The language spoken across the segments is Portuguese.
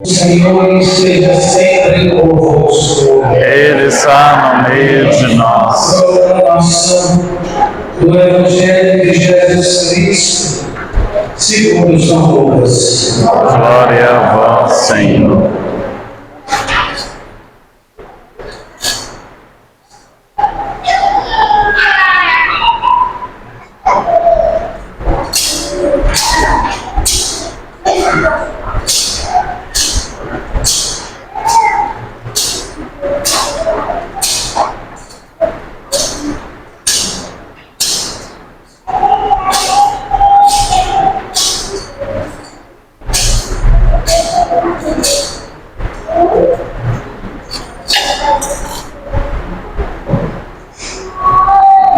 O Senhor esteja sempre convosco. Ele está no meio de nós. Proclamação do Evangelho de Jesus Cristo, segundo São Lucas. Glória a vós, Senhor.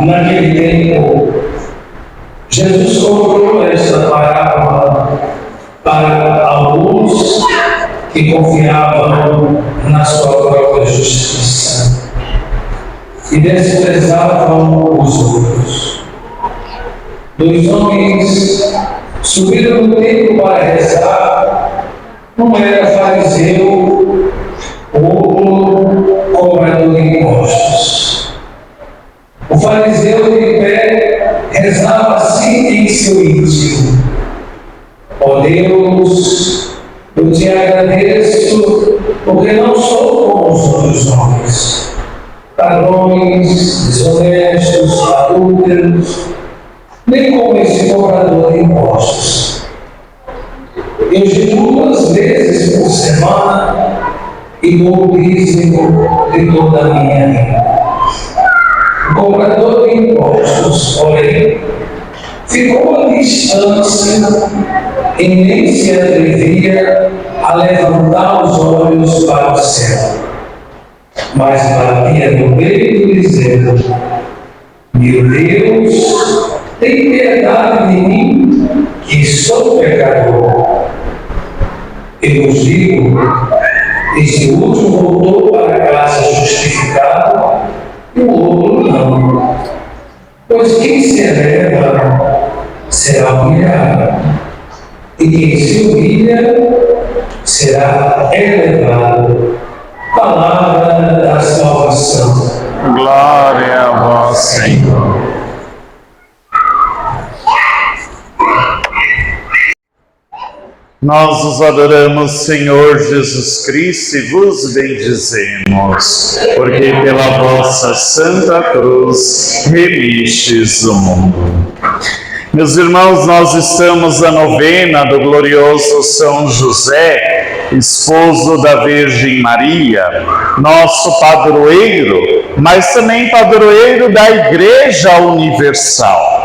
Naquele tempo, Jesus contou esta parábola para alguns que confiavam na sua própria justiça e desprezavam os outros. Dois homens subiram no templo para rezar. Um era fariseu, outro cobrador de impostos. O fariseu de pé rezava assim em seu íntimo: ó Deus, eu te agradeço porque não sou como os outros homens, ladrões, desonestos, adúlteros, nem como esse cobrador de impostos. Eu jejuo 2 vezes por semana e dou o dízimo de toda a minha renda. O cobrador de impostos, porém, ficou à distância e nem se atrevia a levantar os olhos para o céu, mas batia no peito dizendo: meu Deus, tem piedade de mim, que sou pecador. Eu vos digo, este último voltou para casa justificado, e o outro não. Pois quem se eleva será humilhado, e quem se humilha será elevado. Palavra da salvação. Glória a vós, Senhor. Nós os adoramos, Senhor Jesus Cristo, e vos bendizemos, porque pela vossa Santa Cruz remistes o mundo. Meus irmãos, nós estamos na novena do glorioso São José, esposo da Virgem Maria, nosso padroeiro, mas também padroeiro da Igreja Universal.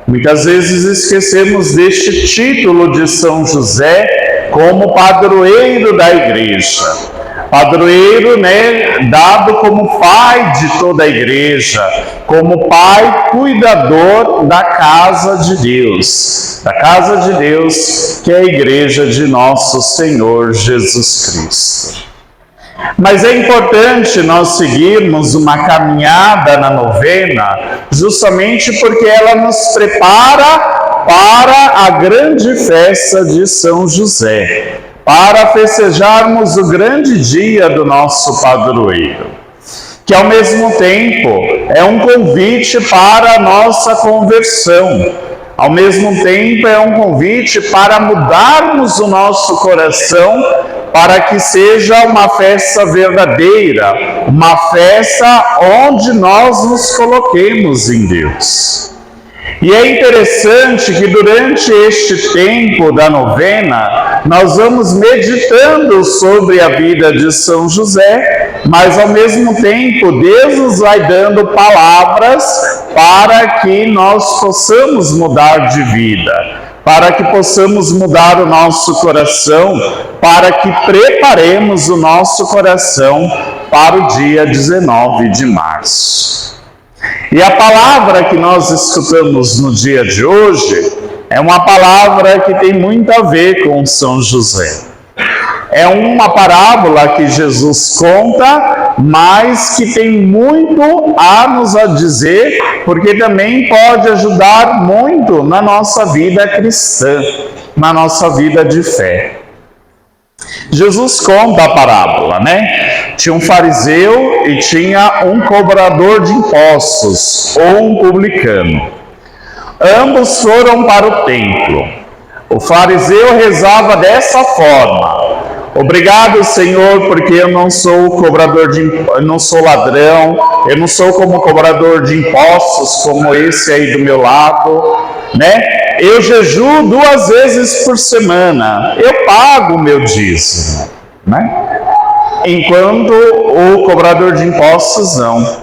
Muitas vezes esquecemos deste título de São José como padroeiro da Igreja. Padroeiro, dado como pai de toda a Igreja, como pai cuidador da casa de Deus que é a Igreja de nosso Senhor Jesus Cristo. Mas é importante nós seguirmos uma caminhada na novena, justamente porque ela nos prepara para a grande festa de São José, para festejarmos o grande dia do nosso padroeiro, que ao mesmo tempo é um convite para a nossa conversão, ao mesmo tempo é um convite para mudarmos o nosso coração, para que seja uma festa verdadeira, uma festa onde nós nos coloquemos em Deus. E é interessante que durante este tempo da novena, nós vamos meditando sobre a vida de São José, mas ao mesmo tempo Deus nos vai dando palavras para que nós possamos mudar de vida, para que possamos mudar o nosso coração, para que preparemos o nosso coração para o dia 19 de março. E a palavra que nós escutamos no dia de hoje é uma palavra que tem muito a ver com São José. É uma parábola que Jesus conta, mas que tem muito a nos dizer, porque também pode ajudar muito na nossa vida cristã, na nossa vida de fé. Jesus conta a parábola, né? Tinha um fariseu e tinha um cobrador de impostos, ou um publicano. Ambos foram para o templo. O fariseu rezava dessa forma: obrigado, Senhor, porque eu não sou cobrador eu não sou ladrão, eu não sou como cobrador de impostos, como esse aí do meu lado, né? Eu jejuo 2 vezes por semana, eu pago o meu dízimo, né? Enquanto o cobrador de impostos não.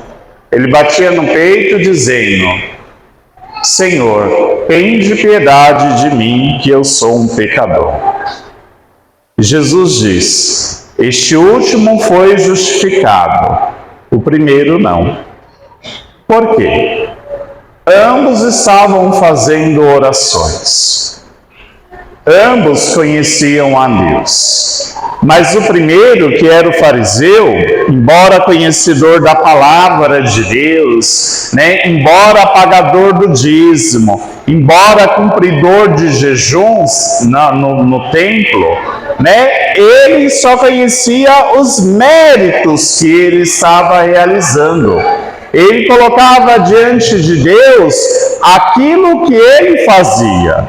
Ele batia no peito dizendo: Senhor, tende piedade de mim, que eu sou um pecador. Jesus diz: este último foi justificado, o primeiro não. Por quê? Ambos estavam fazendo orações. Ambos conheciam a Deus. Mas o primeiro, que era o fariseu, embora conhecedor da palavra de Deus, né, embora pagador do dízimo, embora cumpridor de jejuns no templo, né, ele só conhecia os méritos que ele estava realizando. Ele colocava diante de Deus aquilo que ele fazia.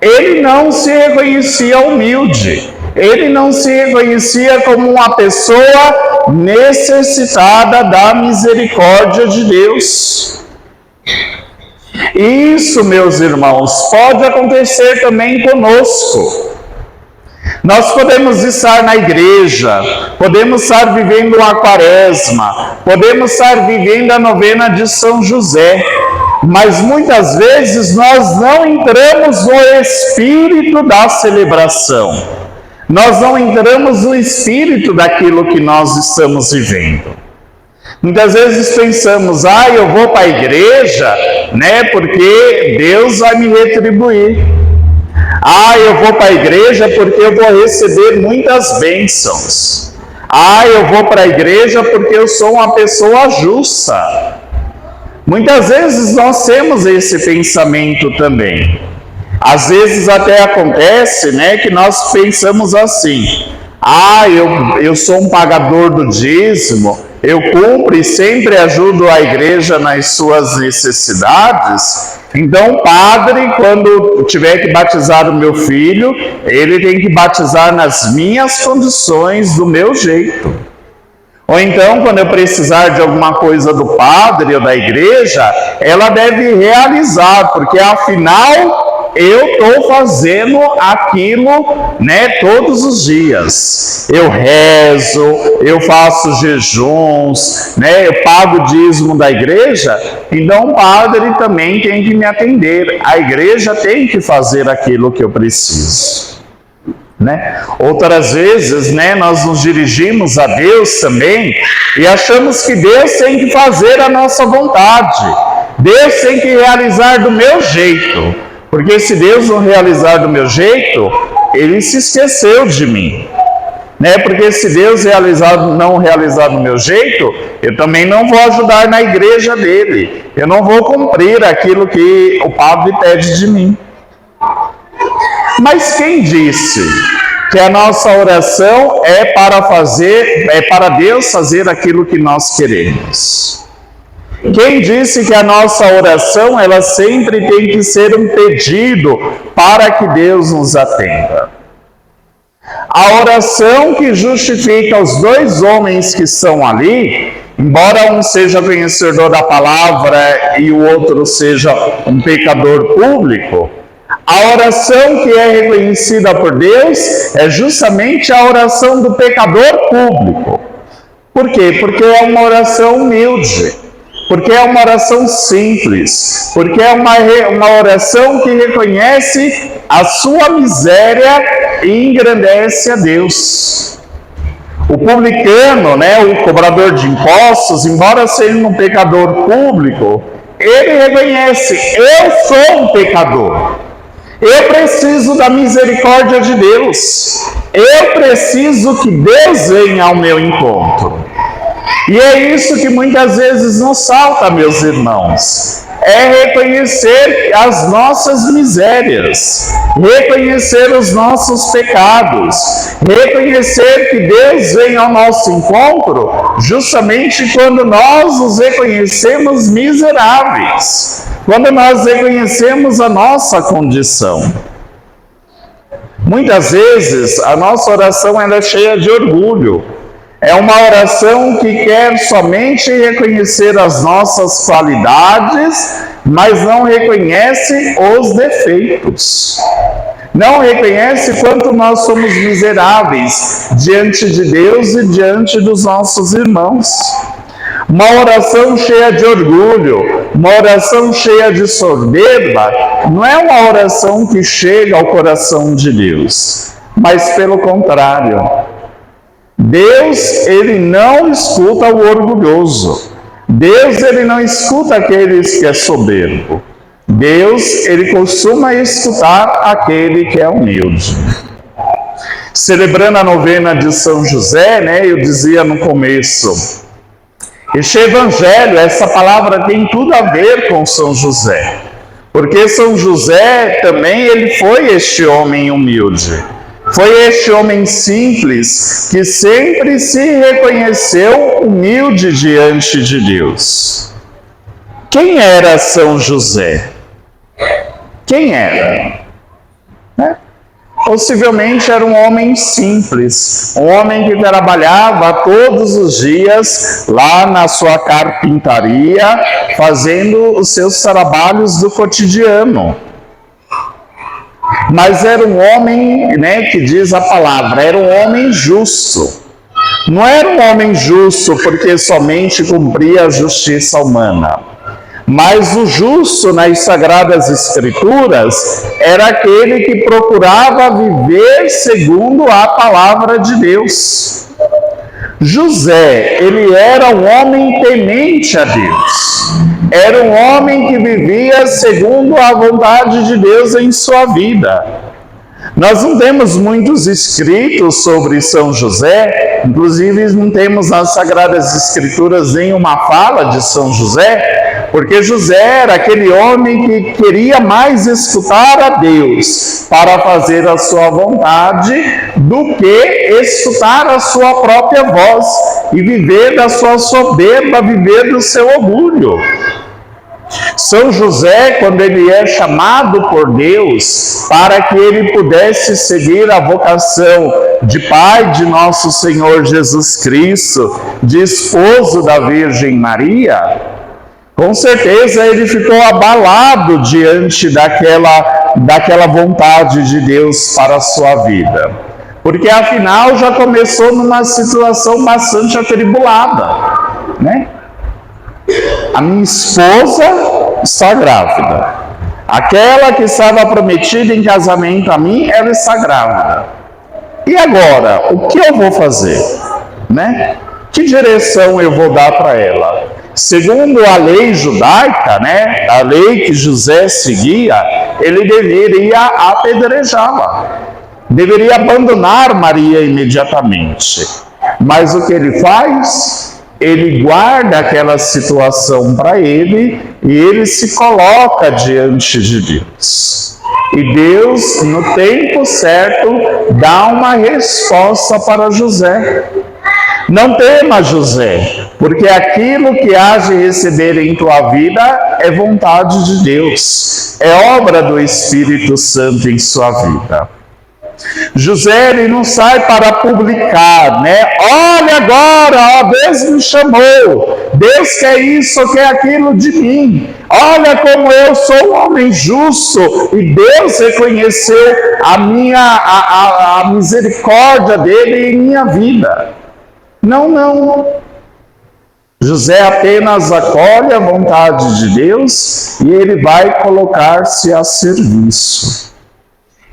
Ele não se reconhecia humilde. Ele não se reconhecia como uma pessoa necessitada da misericórdia de Deus. Isso, meus irmãos, pode acontecer também conosco. Nós podemos estar na igreja, podemos estar vivendo a quaresma, podemos estar vivendo a novena de São José, mas muitas vezes nós não entramos no espírito da celebração, nós não entramos no espírito daquilo que nós estamos vivendo. Muitas vezes pensamos: eu vou para a igreja, né, porque Deus vai me retribuir. Eu vou para a igreja porque eu vou receber muitas bênçãos. Eu vou para a igreja porque eu sou uma pessoa justa. Muitas vezes nós temos esse pensamento também. Às vezes até acontece, né, que nós pensamos assim: eu sou um pagador do dízimo, eu cumpro e sempre ajudo a igreja nas suas necessidades, então o padre, quando tiver que batizar o meu filho, ele tem que batizar nas minhas condições, do meu jeito. Ou então, quando eu precisar de alguma coisa do padre ou da igreja, ela deve realizar, porque afinal eu estou fazendo aquilo, né, todos os dias. Eu rezo, eu faço jejuns, né, eu pago o dízimo da igreja, então o padre também tem que me atender. A igreja tem que fazer aquilo que eu preciso. Né? Outras vezes, né, nós nos dirigimos a Deus também e achamos que Deus tem que fazer a nossa vontade. Deus tem que realizar do meu jeito. Porque se Deus não realizar do meu jeito, Ele se esqueceu de mim. Né? Porque se Deus não realizar do meu jeito, eu também não vou ajudar na igreja dele. Eu não vou cumprir aquilo que o padre pede de mim. Mas quem disse que a nossa oração é para Deus fazer aquilo que nós queremos? Quem disse que a nossa oração, ela sempre tem que ser um pedido para que Deus nos atenda? A oração que justifica os 2 homens que estão ali, embora um seja conhecedor da palavra e o outro seja um pecador público, a oração que é reconhecida por Deus é justamente a oração do pecador público. Por quê? Porque é uma oração humilde, porque é uma oração simples, porque é uma oração que reconhece a sua miséria e engrandece a Deus. O publicano, né, o cobrador de impostos, embora seja um pecador público, ele reconhece: eu sou um pecador. Eu preciso da misericórdia de Deus. Eu preciso que Deus venha ao meu encontro. E é isso que muitas vezes nos falta, meus irmãos. é reconhecer as nossas misérias, reconhecer os nossos pecados, reconhecer que Deus vem ao nosso encontro justamente quando nós os reconhecemos miseráveis, quando nós reconhecemos a nossa condição. Muitas vezes a nossa oração é cheia de orgulho. É uma oração que quer somente reconhecer as nossas qualidades, mas não reconhece os defeitos. Não reconhece quanto nós somos miseráveis diante de Deus e diante dos nossos irmãos. Uma oração cheia de orgulho, uma oração cheia de soberba, não é uma oração que chega ao coração de Deus, mas pelo contrário. Deus, ele não escuta o orgulhoso. Deus, ele não escuta aqueles que é soberbo. Deus, ele costuma escutar aquele que é humilde. Celebrando a novena de São José, eu dizia no começo, este evangelho, essa palavra tem tudo a ver com São José. Porque São José também, ele foi este homem humilde. Foi este homem simples que sempre se reconheceu humilde diante de Deus. Quem era São José? Quem era? Possivelmente era um homem simples, um homem que trabalhava todos os dias lá na sua carpintaria, fazendo os seus trabalhos do cotidiano. Mas era um homem, que diz a palavra, era um homem justo. Não era um homem justo porque somente cumpria a justiça humana. Mas o justo nas Sagradas Escrituras era aquele que procurava viver segundo a palavra de Deus. José, ele era um homem temente a Deus. Era um homem que vivia segundo a vontade de Deus em sua vida. Nós não temos muitos escritos sobre São José, inclusive não temos nas Sagradas Escrituras nenhuma fala de São José, porque José era aquele homem que queria mais escutar a Deus para fazer a sua vontade do que escutar a sua própria voz e viver da sua soberba, viver do seu orgulho. São José, quando ele é chamado por Deus para que ele pudesse seguir a vocação de pai de nosso Senhor Jesus Cristo, de esposo da Virgem Maria, com certeza ele ficou abalado diante daquela vontade de Deus para a sua vida. Porque afinal já começou numa situação bastante atribulada, A minha esposa está grávida. Aquela que estava prometida em casamento a mim, ela está grávida. E agora, o que eu vou fazer? Que direção eu vou dar para ela? Segundo a lei judaica, a lei que José seguia, ele deveria apedrejá-la. Deveria abandonar Maria imediatamente. Mas o que ele faz? Ele guarda aquela situação para ele e ele se coloca diante de Deus. E Deus, no tempo certo, dá uma resposta para José. Não tema, José, porque aquilo que hás de receber em tua vida é vontade de Deus, é obra do Espírito Santo em sua vida. José, ele não sai para publicar, Olha agora, Deus me chamou, Deus quer isso, quer aquilo de mim. Olha como eu sou um homem justo e Deus reconheceu a misericórdia dele em minha vida. Não. José apenas acolhe a vontade de Deus e ele vai colocar-se a serviço.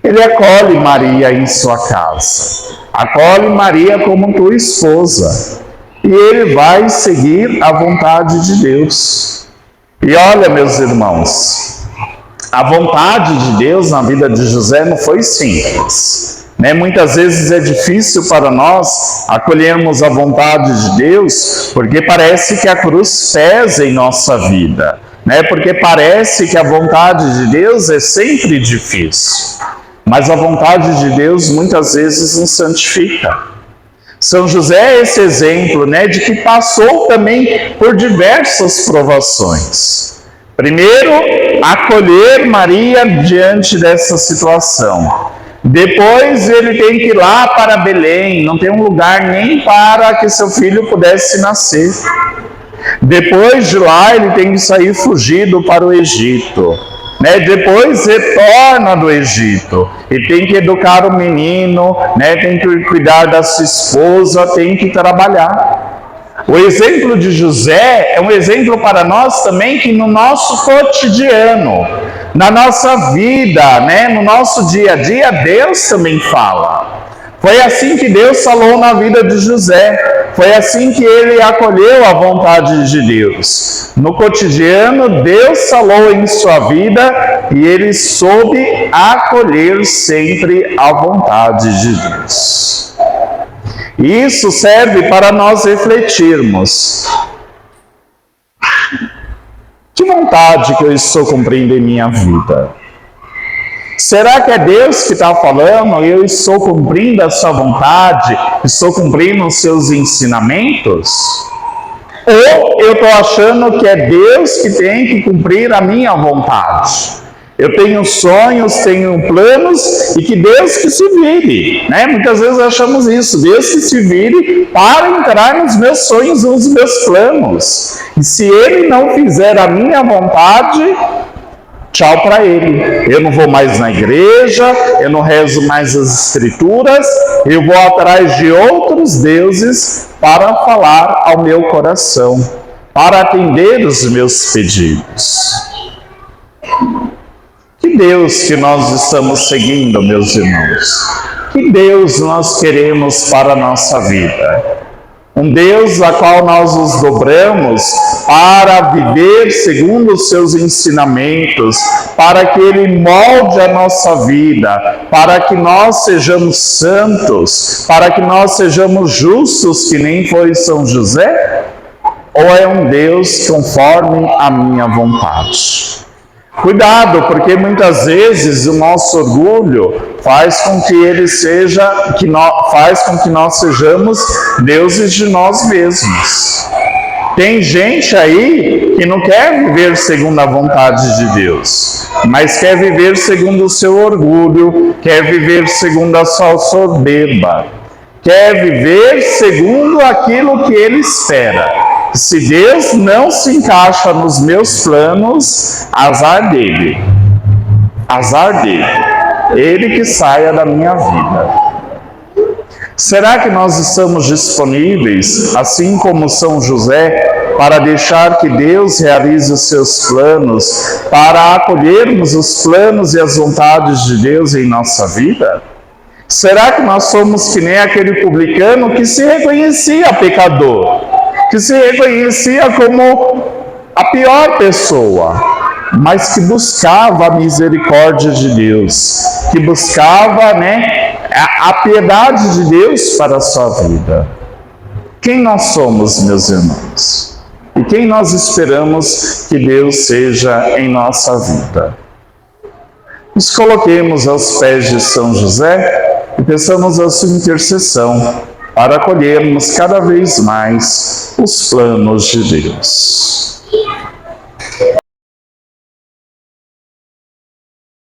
Ele acolhe Maria em sua casa, acolhe Maria como tua esposa, e ele vai seguir a vontade de Deus. E olha, meus irmãos, a vontade de Deus na vida de José não foi simples. Muitas vezes é difícil para nós acolhermos a vontade de Deus, porque parece que a cruz pesa em nossa vida. né? Porque parece que a vontade de Deus é sempre difícil, mas a vontade de Deus muitas vezes nos santifica. São José é esse exemplo, né, de que passou também por diversas provações. Primeiro, acolher Maria diante dessa situação. Depois ele tem que ir lá para Belém, não tem um lugar nem para que seu filho pudesse nascer. Depois de lá ele tem que sair fugido para o Egito. Depois retorna do Egito e tem que educar o menino, tem que cuidar da sua esposa, tem que trabalhar. O exemplo de José é um exemplo para nós também que no nosso cotidiano, na nossa vida, no nosso dia a dia, Deus também fala. Foi assim que Deus falou na vida de José. Foi assim que ele acolheu a vontade de Deus. No cotidiano, Deus falou em sua vida e ele soube acolher sempre a vontade de Deus. Isso serve para nós refletirmos. Que vontade que eu estou cumprindo em minha vida? Será que é Deus que está falando e eu estou cumprindo a sua vontade? Estou cumprindo os seus ensinamentos? Ou eu estou achando que é Deus que tem que cumprir a minha vontade? Eu tenho sonhos, tenho planos e que Deus que se vire, Muitas vezes achamos isso, Deus que se vire para entrar nos meus sonhos, nos meus planos. E se Ele não fizer a minha vontade, tchau para Ele. Eu não vou mais na igreja, eu não rezo mais as escrituras, eu vou atrás de outros deuses para falar ao meu coração, para atender os meus pedidos. Que Deus que nós estamos seguindo, meus irmãos? Que Deus nós queremos para a nossa vida? Um Deus a qual nós nos dobramos para viver segundo os seus ensinamentos, para que Ele molde a nossa vida, para que nós sejamos santos, para que nós sejamos justos, que nem foi São José? Ou é um Deus conforme a minha vontade? Cuidado, porque muitas vezes o nosso orgulho faz com que faz com que nós sejamos deuses de nós mesmos. Tem gente aí que não quer viver segundo a vontade de Deus, mas quer viver segundo o seu orgulho, quer viver segundo a sua soberba, quer viver segundo aquilo que ele espera. Se Deus não se encaixa nos meus planos, azar dele. Azar dele. Ele que saia da minha vida. Será que nós estamos disponíveis, assim como São José, para deixar que Deus realize os seus planos, para acolhermos os planos e as vontades de Deus em nossa vida? Será que nós somos que nem aquele publicano que se reconhecia pecador, que se reconhecia como a pior pessoa, mas que buscava a misericórdia de Deus, que buscava, a piedade de Deus para a sua vida? Quem nós somos, meus irmãos? E quem nós esperamos que Deus seja em nossa vida? Nos coloquemos aos pés de São José e peçamos a sua intercessão para acolhermos cada vez mais os planos de Deus.